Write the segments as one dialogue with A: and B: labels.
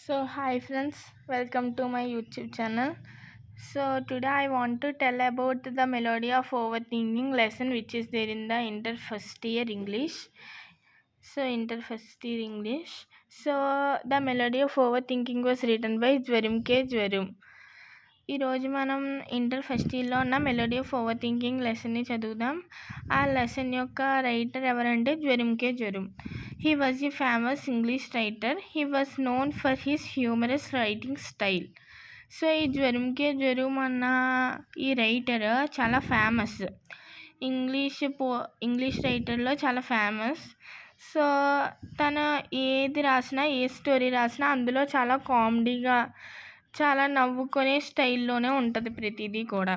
A: So hi friends, welcome to my YouTube channel. So today I want to tell about the melody of overthinking lesson which is there in the inter first year English. So the melody of overthinking was written by Jwarim K. Jwarim. ఈరోజు మనం inter first ఇయర్లో ఉన్న melody of over thinking లెసన్ని చదువుదాం. ఆ lesson యొక్క writer ఎవరంటే జ్వరం కే జ్వరం. He was a famous English writer. He was known for his humorous writing style. So ఈ జ్వరం కే జ్వరం అన్న ఈ రైటర్ చాలా ఫేమస్. ఇంగ్లీష్ రైటర్లో చాలా ఫేమస్. సో తను ఏది రాసినా, ఏ స్టోరీ రాసినా అందులో చాలా కామెడీగా, చాలా నవ్వుకునే స్టైల్లోనే ఉంటుంది ప్రతిదీ కూడా.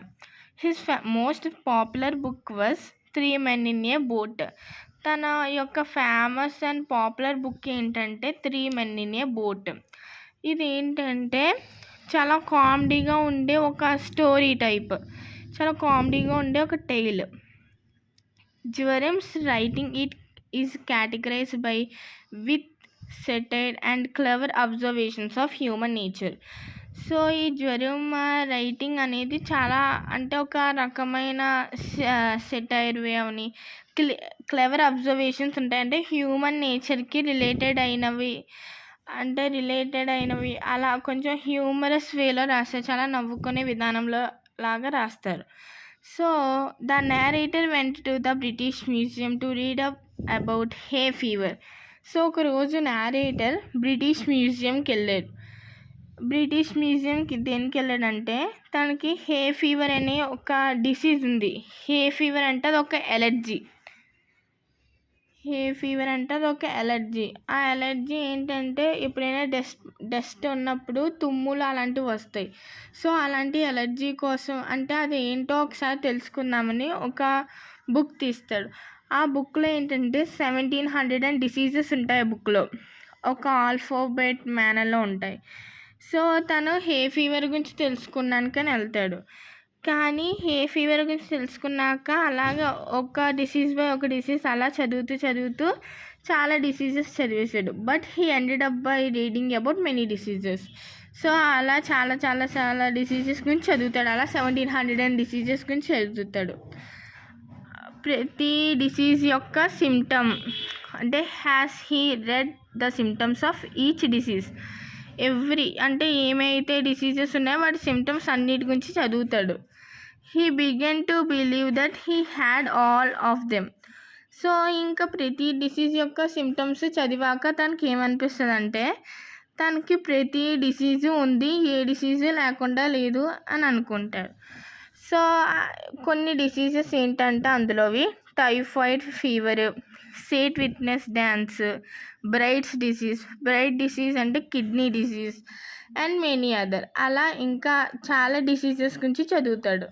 A: His most popular book was 3 Men in a Boat. తన యొక్క ఫేమస్ అండ్ పాపులర్ బుక్ ఏంటంటే 3 Men in a Boat. ఇది ఏంటంటే చాలా కామెడీగా ఉండే ఒక స్టోరీ టైప్, చాలా కామెడీగా ఉండే ఒక tale. Jerome's writing it is categorized by with satire and clever observations of human nature. So ఈ జ్వరం రైటింగ్ అనేది చాలా అంటే ఒక రకమైన సెటైర్ వే అని క్లెవర్ అబ్జర్వేషన్స్ ఉంటాయి. అంటే హ్యూమన్ నేచర్కి రిలేటెడ్ అయినవి అలా కొంచెం హ్యూమరస్ వేలో రాస్తారు, చాలా నవ్వుకునే విధానంలో లాగా రాస్తారు. So the narrator went to the British museum to read about hey fever. So ఒకరోజు నేరేటర్ బ్రిటిష్ మ్యూజియంకి వెళ్ళాడు. బ్రిటిష్ మ్యూజియంకి దేనికి వెళ్ళాడంటే తనకి హే ఫీవర్ అనే ఒక డిసీజ్ ఉంది. హే ఫీవర్ అంటే అది ఒక ఎలర్జీ. ఆ ఎలర్జీ ఏంటంటే ఎప్పుడైనా డస్ట్ ఉన్నప్పుడు తుమ్ములు అలాంటివి వస్తాయి. సో అలాంటి ఎలర్జీ కోసం అంటే అది ఏంటో ఒకసారి తెలుసుకుందామని ఒక బుక్ తీస్తాడు. ఆ బుక్లో ఏంటంటే 1700 డిసీజెస్ ఉంటాయి. ఆ బుక్లో ఒక ఆల్ఫాబెట్ మేనర్లో ఉంటాయి. సో తను హే ఫీవర్ గురించి తెలుసుకున్నాకని వెళ్తాడు. కానీ హే ఫీవర్ గురించి తెలుసుకున్నాక అలాగా ఒక డిసీజ్ బై ఒక డిసీజ్ అలా చదువుతూ చాలా డిసీజెస్ చదివేశాడు. But he ended up by reading about many diseases. So అలా చాలా డిసీజెస్ గురించి చదువుతాడు. అలా 1700 డిసీజెస్ గురించి చదువుతాడు. ప్రతి డిసీజ్ యొక్క సిమ్టమ్ అంటే has he read the symptoms of each disease. అంటే ఏమైతే డిసీజెస్ ఉన్నాయో వాటి సిమ్టమ్స్ అన్నిటి గురించి చదువుతాడు. He began to believe that he had all of them. So ఇంకా ప్రతి డిసీజ్ యొక్క సిమ్టమ్స్ చదివాక తనకి ఏమనిపిస్తుంది అంటే తనకి ప్రతి డిసీజు ఉంది, ఏ డిసీజు లేకుండా లేదు అని అనుకుంటాడు. సో కొన్ని డిసీజెస్ ఏంటంటే అందులోవి టైఫాయిడ్ ఫీవర్, సేట్ విట్నెస్ డ్యాన్స్, బ్రైట్ డిసీజ్ అంటే kidney disease and many other. అలా ఇంకా చాలా డిసీజెస్ గురించి చదువుతాడు.